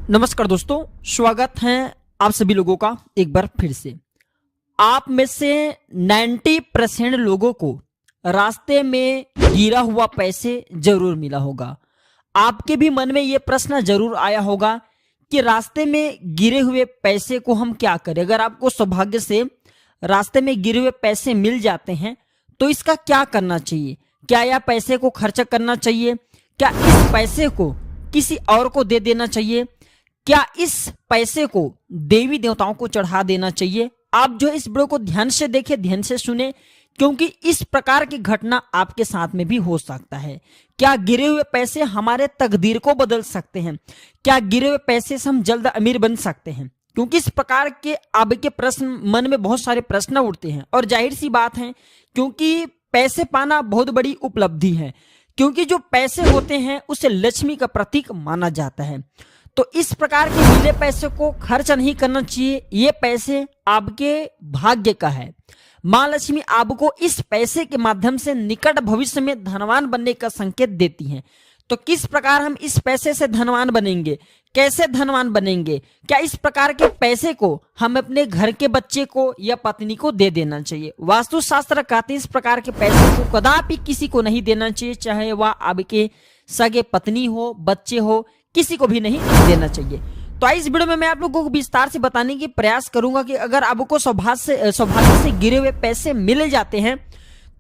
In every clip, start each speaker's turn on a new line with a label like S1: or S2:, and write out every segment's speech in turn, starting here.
S1: नमस्कार दोस्तों, स्वागत है आप सभी लोगों का एक बार फिर से। आप में से 90% लोगों को रास्ते में गिरा हुआ पैसे जरूर मिला होगा। आपके भी मन में ये प्रश्न जरूर आया होगा कि रास्ते में गिरे हुए पैसे को हम क्या करें। अगर आपको सौभाग्य से रास्ते में गिरे हुए पैसे मिल जाते हैं तो इसका क्या करना चाहिए। क्या यह पैसे को खर्च करना चाहिए? क्या इस पैसे को किसी और को दे देना चाहिए? क्या इस पैसे को देवी देवताओं को चढ़ा देना चाहिए? आप जो इस वीडियो को ध्यान से देखें, ध्यान से सुने, क्योंकि इस प्रकार की घटना आपके साथ में भी हो सकता है। क्या गिरे हुए पैसे हमारे तकदीर को बदल सकते हैं? क्या गिरे हुए पैसे से हम जल्द अमीर बन सकते हैं? क्योंकि इस प्रकार के आपके प्रश्न मन में बहुत सारे प्रश्न उठते हैं और जाहिर सी बात है, क्योंकि पैसे पाना बहुत बड़ी उपलब्धि है। क्योंकि जो पैसे होते हैं उसे लक्ष्मी का प्रतीक माना जाता है। तो इस प्रकार के मिले पैसे को खर्च नहीं करना चाहिए। ये पैसे आपके भाग्य का है। मां लक्ष्मी आपको इस पैसे के माध्यम से निकट भविष्य में धनवान बनने का संकेत देती हैं। तो किस प्रकार हम इस पैसे से धनवान बनेंगे, कैसे धनवान बनेंगे? क्या इस प्रकार के पैसे को हम अपने घर के बच्चे को या पत्नी को दे देना चाहिए? वास्तुशास्त्र कहते हैं इस प्रकार के पैसे को कदापि किसी को नहीं देना चाहिए, चाहे वह आपके सगे पत्नी हो, बच्चे हो, किसी को भी नहीं देना चाहिए। तो इस वीडियो में मैं आप लोगों को विस्तार से बताने की प्रयास करूंगा कि अगर आपको सौभाग्य से गिरे हुए पैसे मिल जाते हैं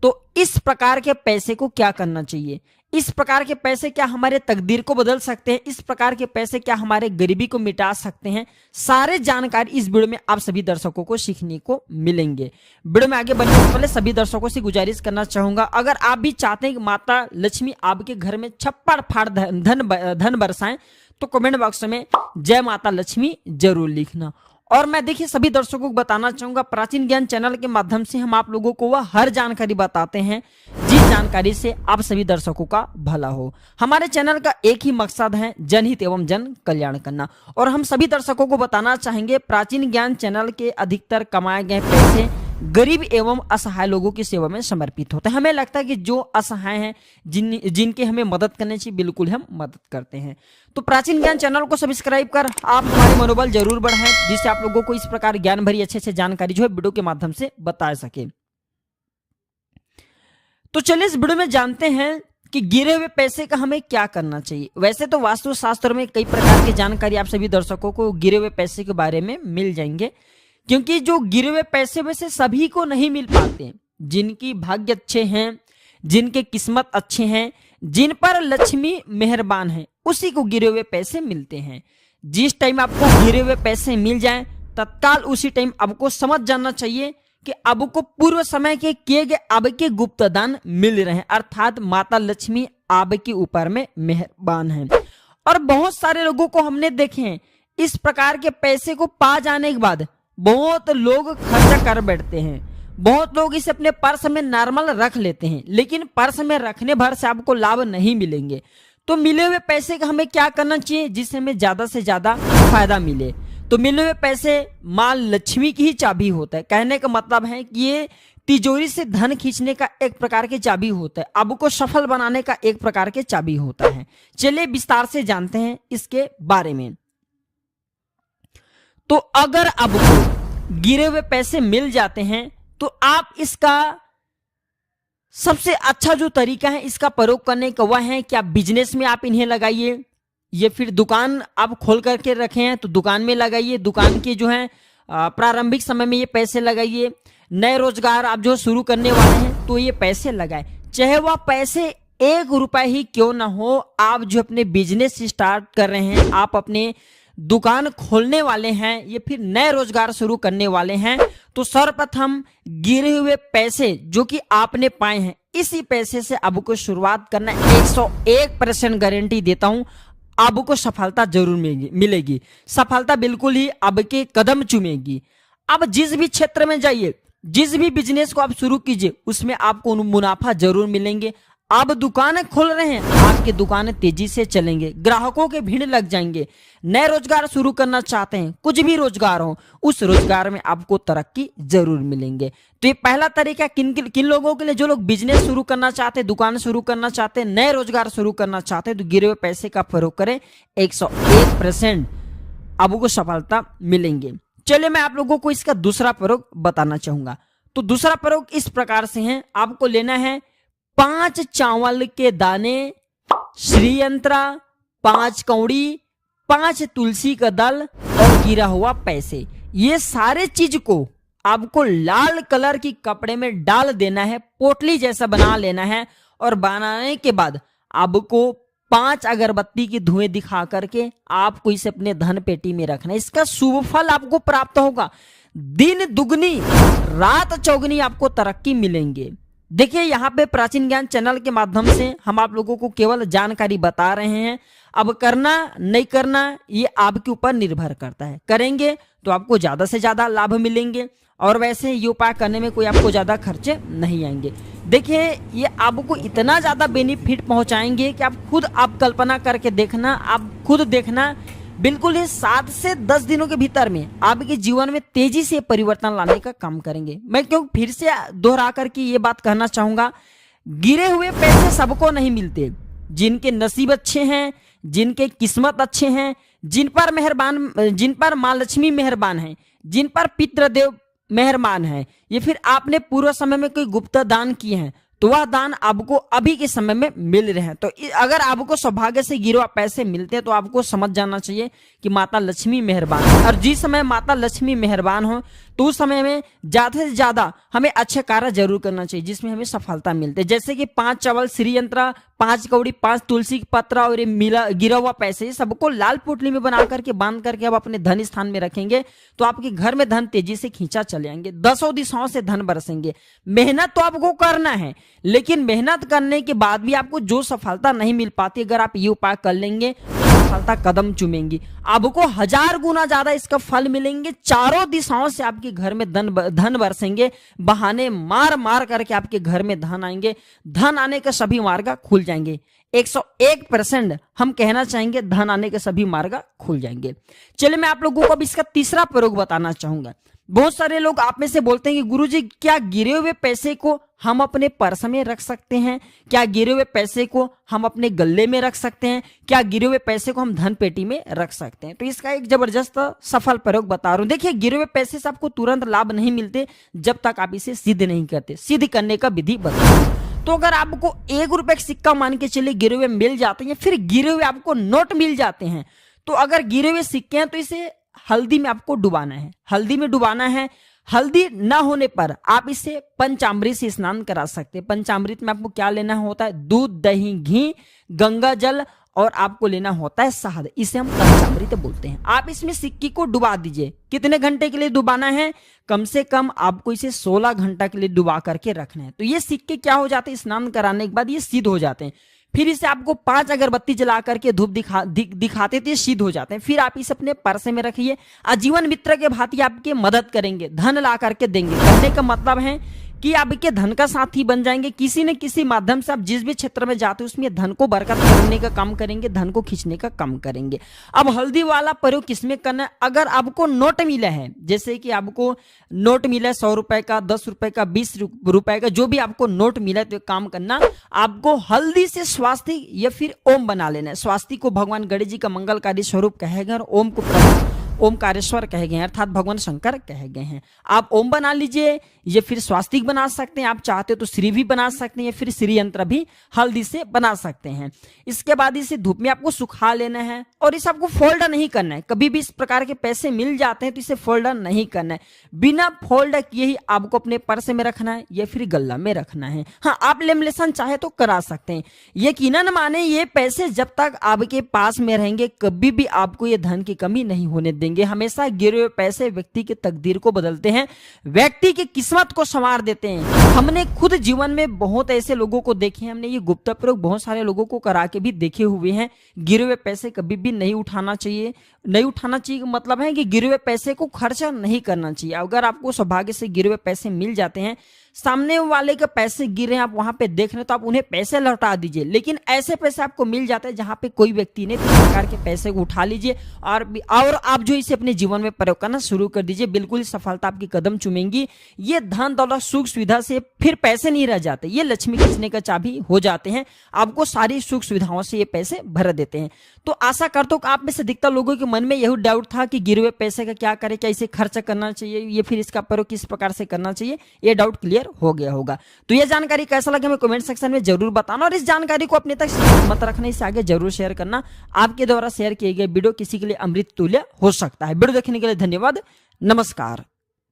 S1: तो इस प्रकार के पैसे को क्या करना चाहिए। इस प्रकार के पैसे क्या हमारे तकदीर को बदल सकते हैं? इस प्रकार के पैसे क्या हमारे गरीबी को मिटा सकते हैं? सारे जानकारी इस वीडियो में आप सभी दर्शकों को सीखने को मिलेंगे। वीडियो में आगे बढ़ने से पहले सभी दर्शकों से गुजारिश करना चाहूंगा, अगर आप भी चाहते हैं कि माता लक्ष्मी आपके घर में छप्पड़ फाड़ धन बरसाएं तो कमेंट बॉक्स में जय माता लक्ष्मी जरूर लिखना। और मैं देखिए सभी दर्शकों को बताना चाहूंगा, प्राचीन ज्ञान चैनल के माध्यम से हम आप लोगों को वह हर जानकारी बताते हैं जिस जानकारी से आप सभी दर्शकों का भला हो। हमारे चैनल का एक ही मकसद है, जनहित एवं जन कल्याण करना। और हम सभी दर्शकों को बताना चाहेंगे, प्राचीन ज्ञान चैनल के अधिकतर कमाए गए पैसे गरीब एवं असहाय लोगों की सेवा में समर्पित होते हैं। हमें लगता है कि जो असहाय हैं, जिनके हमें मदद करनी चाहिए, बिल्कुल हम मदद करते हैं। तो प्राचीन ज्ञान चैनल को सब्सक्राइब कर आप हमारे मनोबल जरूर बढ़ाएं, जिससे आप लोगों को इस प्रकार ज्ञान भरी अच्छे जानकारी जो है वीडियो के माध्यम से बता सके। तो चलिए इस वीडियो में जानते हैं कि गिरे हुए पैसे का हमें क्या करना चाहिए। वैसे तो वास्तुशास्त्र में कई प्रकार की जानकारी आप सभी दर्शकों को गिरे हुए पैसे के बारे में मिल जाएंगे, क्योंकि जो गिरे हुए पैसे वैसे सभी को नहीं मिल पाते। जिनकी भाग्य अच्छे हैं, जिनके किस्मत अच्छे हैं, जिन पर लक्ष्मी मेहरबान है, उसी को गिरे हुए पैसे मिलते हैं। जिस टाइम आपको गिरे हुए पैसे मिल जाएं, तत्काल उसी टाइम आपको समझ जाना चाहिए कि आपको पूर्व समय के किए गए आपके गुप्त दान मिल रहे हैं, अर्थात माता लक्ष्मी आपके ऊपर में मेहरबान है। और बहुत सारे लोगों को हमने देखे हैं, इस प्रकार के पैसे को पा जाने के बाद बहुत लोग खर्चा कर बैठते हैं। बहुत लोग इसे अपने पर्स में नॉर्मल रख लेते हैं, लेकिन पर्स में रखने भर से आपको लाभ नहीं मिलेंगे। तो मिले हुए पैसे का हमें क्या करना चाहिए जिससे हमें ज्यादा से ज्यादा फायदा मिले? तो मिले हुए पैसे मां लक्ष्मी की ही चाबी होता है। कहने का मतलब है कि ये तिजोरी से धन खींचने का एक प्रकार की चाबी होता है, आपको सफल बनाने का एक प्रकार के चाबी होता है। चलिए विस्तार से जानते हैं इसके बारे में। तो अगर आपको गिरे हुए पैसे मिल जाते हैं तो आप इसका सबसे अच्छा जो तरीका है इसका प्रयोग करने का वह है कि आप बिजनेस में आप इन्हें लगाइए, या फिर दुकान आप खोल करके रखे हैं तो दुकान में लगाइए। दुकान के जो है प्रारंभिक समय में ये पैसे लगाइए। नए रोजगार आप जो शुरू करने वाले हैं तो ये पैसे लगाए, चाहे वह पैसे 1 रुपए ही क्यों ना हो। आप जो अपने बिजनेस स्टार्ट कर रहे हैं, आप अपने दुकान खोलने वाले हैं या फिर नए रोजगार शुरू करने वाले हैं, तो सर्वप्रथम गिरे हुए पैसे जो कि आपने पाए हैं, इसी पैसे से आपको शुरुआत करना। 101% गारंटी देता हूं, आपको सफलता जरूर मिलेगी। सफलता बिल्कुल ही आपके कदम चूमेगी। अब जिस भी क्षेत्र में जाइए, जिस भी बिजनेस को आप शुरू कीजिए, उसमें आपको मुनाफा जरूर मिलेंगे। आप दुकानें खोल रहे हैं, आपकी दुकानें तेजी से चलेंगे, ग्राहकों के भीड़ लग जाएंगे। नए रोजगार शुरू करना चाहते हैं, कुछ भी रोजगार हो, उस रोजगार में आपको तरक्की जरूर मिलेंगे। तो ये पहला तरीका किन लोगों के लिए, जो लोग बिजनेस शुरू करना चाहते हैं, दुकान शुरू करना चाहते हैं, नए रोजगार शुरू करना चाहते हैं, तो गिरे हुए पैसे का प्रयोग करें। 101% आपको सफलता मिलेंगे। चलिए मैं आप लोगों को इसका दूसरा प्रयोग बताना चाहूंगा। तो दूसरा प्रयोग इस प्रकार से है, आपको लेना है 5 चावल के दाने, श्रीयंत्रा, 5 कौड़ी, 5 तुलसी का दल और गिरा हुआ पैसे। ये सारे चीज को आपको लाल कलर की कपड़े में डाल देना है, पोटली जैसा बना लेना है और बनाने के बाद आपको 5 अगरबत्ती की धुएं दिखा करके आपको इसे अपने धन पेटी में रखना है। इसका शुभ फल आपको प्राप्त होगा, दिन दुगनी रात चौगनी आपको तरक्की मिलेंगे। देखिए यहाँ पे प्राचीन ज्ञान चैनल के माध्यम से हम आप लोगों को केवल जानकारी बता रहे हैं। अब करना नहीं करना ये आपके ऊपर निर्भर करता है। करेंगे तो आपको ज्यादा से ज्यादा लाभ मिलेंगे और वैसे ये उपाय करने में कोई आपको ज्यादा खर्चे नहीं आएंगे। देखिए ये आपको इतना ज्यादा बेनिफिट पहुंचाएंगे कि आप कल्पना करके देखना, आप खुद देखना, बिल्कुल ही 7 से 10 दिनों के भीतर में आपके जीवन में तेजी से परिवर्तन लाने का काम करेंगे। मैं क्यों फिर से दोहरा करके ये बात कहना चाहूंगा, गिरे हुए पैसे सबको नहीं मिलते। जिनके नसीब अच्छे हैं, जिनके किस्मत अच्छे हैं, जिन पर माँ लक्ष्मी मेहरबान है, जिन पर पितृदेव मेहरबान है, ये फिर आपने पूर्व समय में कोई गुप्त दान किए हैं तो वह दान आपको अभी के समय में मिल रहे हैं। तो अगर आपको सौभाग्य से गिरे हुए पैसे मिलते हैं तो आपको समझ जाना चाहिए कि माता लक्ष्मी मेहरबान है। और जिस समय माता लक्ष्मी मेहरबान हो तो उस समय में ज्यादा से ज्यादा हमें अच्छे कार्य जरूर करना चाहिए जिसमें हमें सफलता मिलती है। जैसे कि 5 चावल, श्रीयंत्र, 5 कौड़ी, 5 तुलसी के पत्र और ये गिरा हुआ पैसे, सबको लाल पोटली में बना करके बांध करके आप अपने धन स्थान में रखेंगे तो आपके घर में धन तेजी से खींचा चले आएंगे, 10 दिशाओं से धन बरसेंगे। मेहनत तो आपको करना है, लेकिन मेहनत करने के बाद भी आपको जो सफलता नहीं मिल पाती, अगर आप ये उपाय कर लेंगे तो सफलता कदम चूमेंगी, आपको 1000 गुना ज्यादा इसका फल मिलेंगे। चारों दिशाओं से आपके घर में धन बरसेंगे, बहाने मार मार करके आपके घर में धन आएंगे, धन आने के सभी मार्ग खुल जाएंगे। 101% हम कहना चाहेंगे धन आने के सभी मार्ग खुल जाएंगे। चलिए मैं आप लोगों को अब इसका तीसरा प्रयोग बताना चाहूंगा। बहुत सारे लोग आप में से बोलते हैं कि गुरुजी क्या गिरे हुए पैसे को हम अपने पर्स में रख सकते हैं, क्या गिरे हुए पैसे को हम अपने गले में रख सकते हैं, क्या गिरे हुए पैसे को हम धन पेटी में रख सकते हैं। तो इसका एक जबरदस्त सफल प्रयोग बता रहा हूं। देखिए गिरे हुए पैसे से आपको तुरंत लाभ नहीं मिलते जब तक आप इसे सिद्ध नहीं करते। सिद्ध करने का विधि बता रहा हूं। तो अगर आपको 1 रुपए का सिक्का मान के चलिए गिरे हुए मिल जाते हैं, फिर गिरे हुए आपको नोट मिल जाते हैं, तो अगर गिरे हुए सिक्के हैं तो इसे हल्दी में आपको डुबाना है। हल्दी में डुबाना है, हल्दी ना होने पर आप इसे पंचामृत से स्नान करा सकते हैं। पंचामृत में आपको क्या लेना होता है, दूध, दही, घी, गंगा जल और आपको लेना होता है शहद, इसे हम पंचामृत बोलते हैं। आप इसमें सिक्की को डुबा दीजिए। कितने घंटे के लिए डुबाना है, कम से कम आपको इसे 16 घंटा के लिए डुबा करके रखना है। तो ये सिक्के क्या हो जाते हैं, स्नान कराने के बाद ये सिद्ध हो जाते हैं। फिर इसे आपको 5 अगरबत्ती जला करके धूप दिखाते थे, सिद्ध हो जाते हैं। फिर आप इसे अपने पर्स में रखिए, आजीवन मित्र के भांति आपकी मदद करेंगे, धन ला करके देंगे। कहने का मतलब है कि आपके धन का साथी बन जाएंगे। किसी न किसी माध्यम से आप जिस भी क्षेत्र में जाते हो उसमें धन को बरकत करने का काम करेंगे, धन को खींचने का काम करेंगे। अब हल्दी वाला प्रयोग किसमें करना है, अगर आपको नोट मिला है, जैसे कि आपको नोट मिला है 100 रुपए का, 10 रुपए का, 20 रुपए का, जो भी आपको नोट मिला है, तो काम करना आपको हल्दी से स्वास्तिक या फिर ओम बना लेना है। स्वास्तिक को भगवान गणेश जी का मंगलकारी स्वरूप कहे गए और ओम को ओमकारेश्वर कहे गए हैं, अर्थात भगवान शंकर कहे गए हैं। आप ओम बना लीजिए या फिर स्वास्तिक बना सकते हैं, आप चाहते हो तो श्री भी बना सकते हैं या फिर श्री यंत्र भी हल्दी से बना सकते हैं। इसके बाद इसे धूप में आपको सुखा लेना है और इसे आपको फोल्ड नहीं करना है। कभी भी इस प्रकार के पैसे मिल जाते हैं तो इसे फोल्ड नहीं करना है, बिना फोल्ड किए ही आपको अपने पर्स में रखना है या फिर गल्ला में रखना है। हाँ, आप लेमिनेशन चाहे तो करा सकते हैं। यकीनन माने ये पैसे जब तक आपके पास में रहेंगे कभी भी आपको ये धन की कमी नहीं होने देंगे। हमेशा गिरे हुए पैसे व्यक्ति की तकदीर को बदलते हैं, व्यक्ति की किस्मत को संवार देते हैं। हमने खुद जीवन में बहुत ऐसे लोगों को देखे हैं, हमने ये गुप्त प्रयोग बहुत सारे लोगों को करा के भी देखे हुए हैं। गिरे हुए पैसे कभी भी नहीं उठाना चाहिए। नहीं उठाना चाहिए का मतलब है कि गिरे हुए पैसे को खर्चा नहीं करना चाहिए। अगर आपको सौभाग्य से गिरे हुए पैसे मिल जाते हैं, सामने वाले के पैसे गिर रहे हैं, आप वहां पे देख रहे हैं, तो आप उन्हें पैसे लौटा दीजिए। लेकिन ऐसे पैसे आपको मिल जाते हैं जहां पे कोई व्यक्ति ने, तो प्रकार के पैसे को उठा लीजिए और आप जो इसे अपने जीवन में प्रयोग करना शुरू कर दीजिए। बिल्कुल सफलता आपकी कदम चूमेंगी। ये धन दौलत सुख सुविधा से फिर पैसे नहीं रह जाते, ये लक्ष्मी खींचने का चाबी हो जाते हैं। आपको सारी सुख सुविधाओं से ये पैसे भर देते हैं। तो आशा करता हूं कि आप में से अधिकतर लोगों के मन में यही डाउट था कि गिरे हुए पैसे का क्या करें, क्या इसे खर्च करना चाहिए, ये फिर इसका प्रयोग किस प्रकार से करना चाहिए, ये डाउट क्लियर हो गया होगा। तो ये जानकारी कैसा लगा हमें कमेंट सेक्शन में जरूर बताना, और इस जानकारी को अपने तक सीमित मत रखना, इसे आगे जरूर शेयर करना। आपके द्वारा शेयर किए गए वीडियो किसी के लिए अमृत तुल्य हो सकता है। वीडियो देखने के लिए धन्यवाद। नमस्कार।